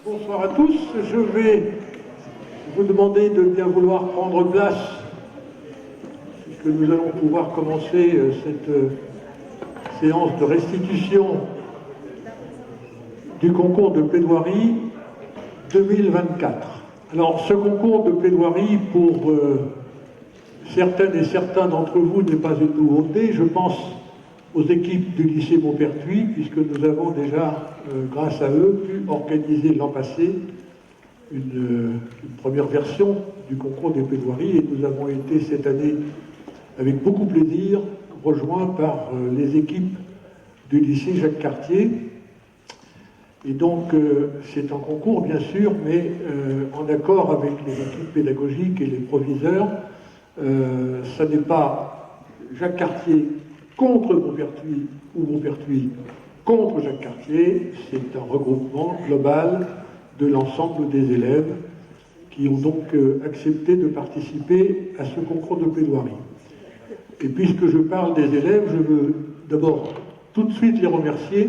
Bonsoir à tous. Je vais vous demander de bien vouloir prendre place, puisque nous allons pouvoir commencer cette séance de restitution du concours de plaidoirie 2024. Alors, ce concours de plaidoirie, pour certaines et certains d'entre vous, n'est pas une nouveauté. Je pense aux équipes du lycée Maupertuis, puisque nous avons déjà, grâce à eux, pu organiser l'an passé une première version du concours des plaidoiries, et nous avons été cette année, avec beaucoup de plaisir, rejoints par les équipes du lycée Jacques Cartier. Et donc, c'est un concours, bien sûr, mais en accord avec les équipes pédagogiques et les proviseurs. Ça n'est pas Jacques Cartier contre Maupertuis ou Maupertuis contre Jacques Cartier, c'est un regroupement global de l'ensemble des élèves qui ont donc accepté de participer à ce concours de plaidoirie. Et puisque je parle des élèves, je veux d'abord tout de suite les remercier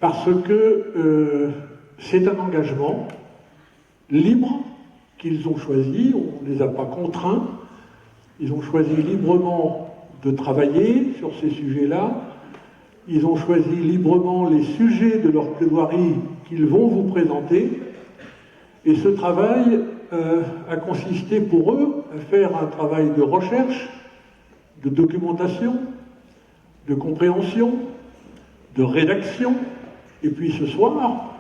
parce que c'est un engagement libre qu'ils ont choisi, on ne les a pas contraints, ils ont choisi librement de travailler sur ces sujets-là, ils ont choisi librement les sujets de leur plaidoirie qu'ils vont vous présenter, et ce travail a consisté pour eux à faire un travail de recherche, de documentation, de compréhension, de rédaction, et puis ce soir,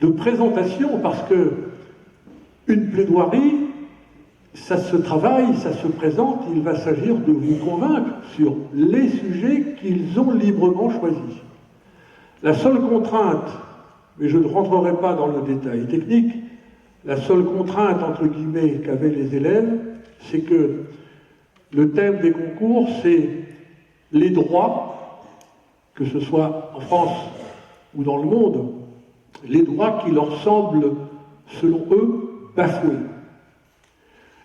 de présentation, parce que une plaidoirie, ça se travaille, ça se présente, il va s'agir de vous convaincre sur les sujets qu'ils ont librement choisis. La seule contrainte, mais je ne rentrerai pas dans le détail technique, la seule contrainte, entre guillemets, qu'avaient les élèves, c'est que le thème des concours, c'est les droits, que ce soit en France ou dans le monde, les droits qui leur semblent, selon eux, bafoués.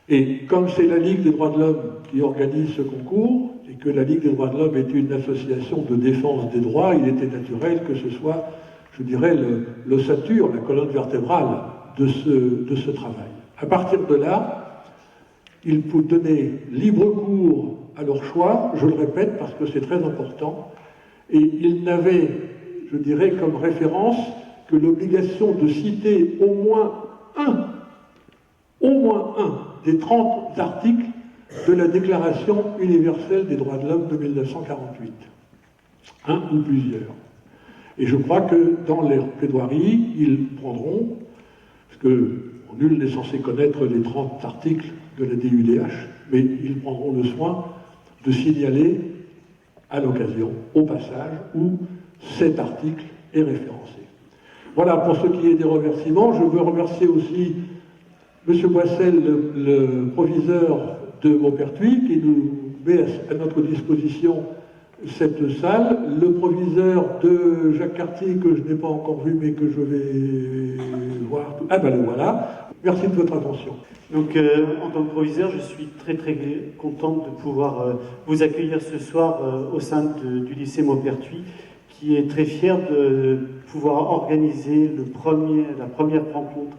Et comme c'est la Ligue des droits de l'homme qui organise ce concours, et que la Ligue des droits de l'homme est une association de défense des droits, il était naturel que ce soit, je dirais, l'ossature, la colonne vertébrale de ce travail. À partir de là, ils pouvaient donner libre cours à leur choix, je le répète parce que c'est très important, et ils n'avaient, je dirais, comme référence que l'obligation de citer au moins un des 30 articles de la Déclaration universelle des droits de l'homme de 1948. Un ou plusieurs. Et je crois que dans leur plaidoirie, ils prendront, parce que nul n'est censé connaître les 30 articles de la DUDH, mais ils prendront le soin de signaler à l'occasion, au passage, où cet article est référencé. Voilà pour ce qui est des remerciements. Je veux remercier aussi M. Boissel, le proviseur de Maupertuis, qui nous met à notre disposition cette salle, le proviseur de Jacques Cartier, que je n'ai pas encore vu, mais que je vais voir. Ah ben le voilà. Merci de votre attention. Donc, en tant que proviseur, je suis très très content de pouvoir vous accueillir ce soir au sein du lycée Maupertuis, qui est très fier de pouvoir organiser la première rencontre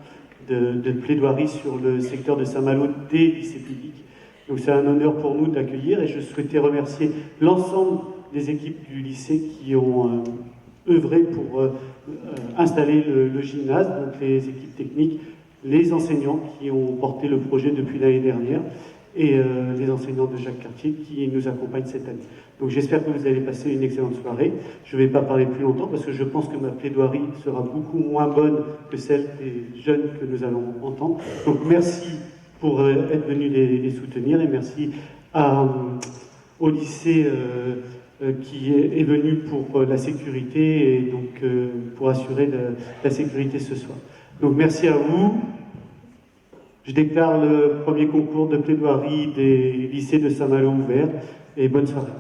de plaidoirie sur le secteur de Saint-Malo des lycées publics. Donc c'est un honneur pour nous de l'accueillir, et je souhaitais remercier l'ensemble des équipes du lycée qui ont œuvré pour installer le gymnase, donc les équipes techniques, les enseignants qui ont porté le projet depuis l'année dernière, et les enseignants de Jacques Cartier qui nous accompagnent cette année. Donc j'espère que vous allez passer une excellente soirée. Je ne vais pas parler plus longtemps parce que je pense que ma plaidoirie sera beaucoup moins bonne que celle des jeunes que nous allons entendre. Donc merci pour être venus les soutenir, et merci au lycée qui est venu pour la sécurité, et donc pour assurer la sécurité ce soir. Donc merci à vous. Je déclare le premier concours de plaidoirie des lycées de Saint-Malo ouvert, et bonne soirée.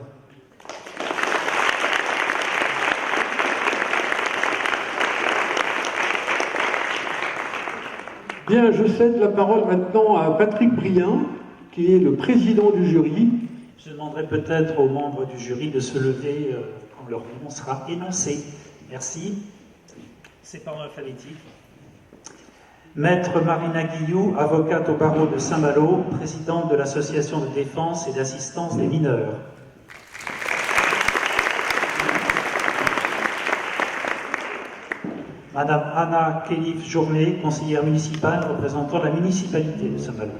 Bien, je cède la parole maintenant à Patrick Brien, qui est le président du jury. Je demanderai peut-être aux membres du jury de se lever quand leur nom sera énoncé. Merci. C'est par ordre alphabétique. Maître Marina Guillou, avocate au barreau de Saint-Malo, présidente de l'Association de défense et d'assistance des mineurs. Madame Anna Kélif-Journet, conseillère municipale représentant la municipalité de Saint-Malo.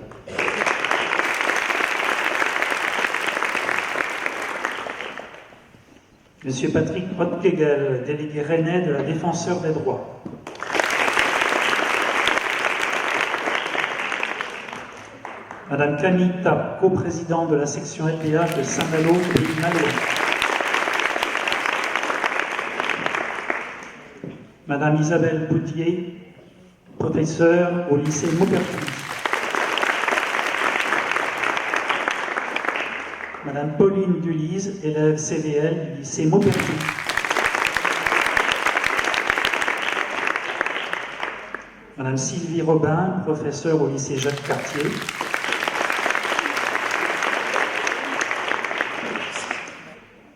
Monsieur Patrick Rotkegel, délégué rennais de la Défenseur des droits. Madame Camille Tapp, coprésidente de la section LPH de Saint-Malo, Pays de Malo. Madame Isabelle Boutier, professeure au lycée Maupertuis. Madame Pauline Dulise, élève CVL du lycée Maupertuis. Madame Sylvie Robin, professeure au lycée Jacques Cartier.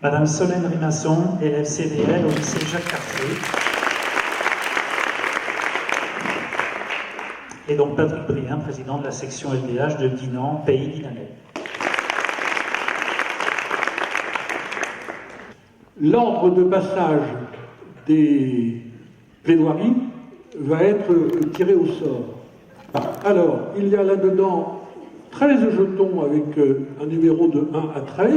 Madame Solène Rimasson, élève CVL au lycée Jacques Cartier. Et donc Patrick Brien, président de la section LDH de Dinan, Pays dinanais. L'ordre de passage des plaidoiries va être tiré au sort. Alors, il y a là-dedans 13 jetons avec un numéro de 1 à 13.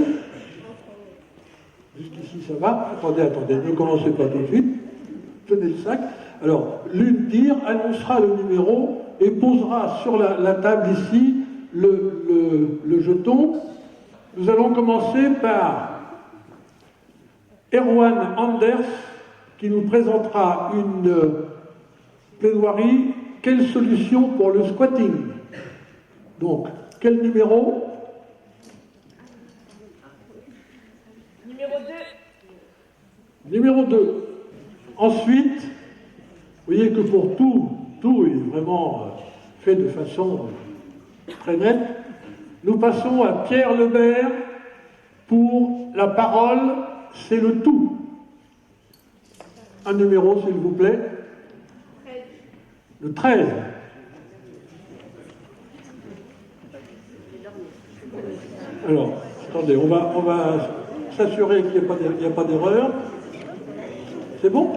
Jusqu'ici, ça va. Attendez, ne commencez pas tout de suite. Tenez le sac. Alors, l'une tire, annoncera le numéro et posera sur la table ici le jeton. Nous allons commencer par Erwan Anders, qui nous présentera une plaidoirie « Quelle solution pour le squatting ?» Donc, quel numéro? Numéro 2. Numéro 2. Ensuite, vous voyez que pour tout est vraiment fait de façon très nette. Nous passons à Pierre Lebert pour la parole, c'est le tout. Un numéro, s'il vous plaît. 13. Le 13. Alors, attendez, on va s'assurer qu'il n'y a pas d'erreur. C'est bon?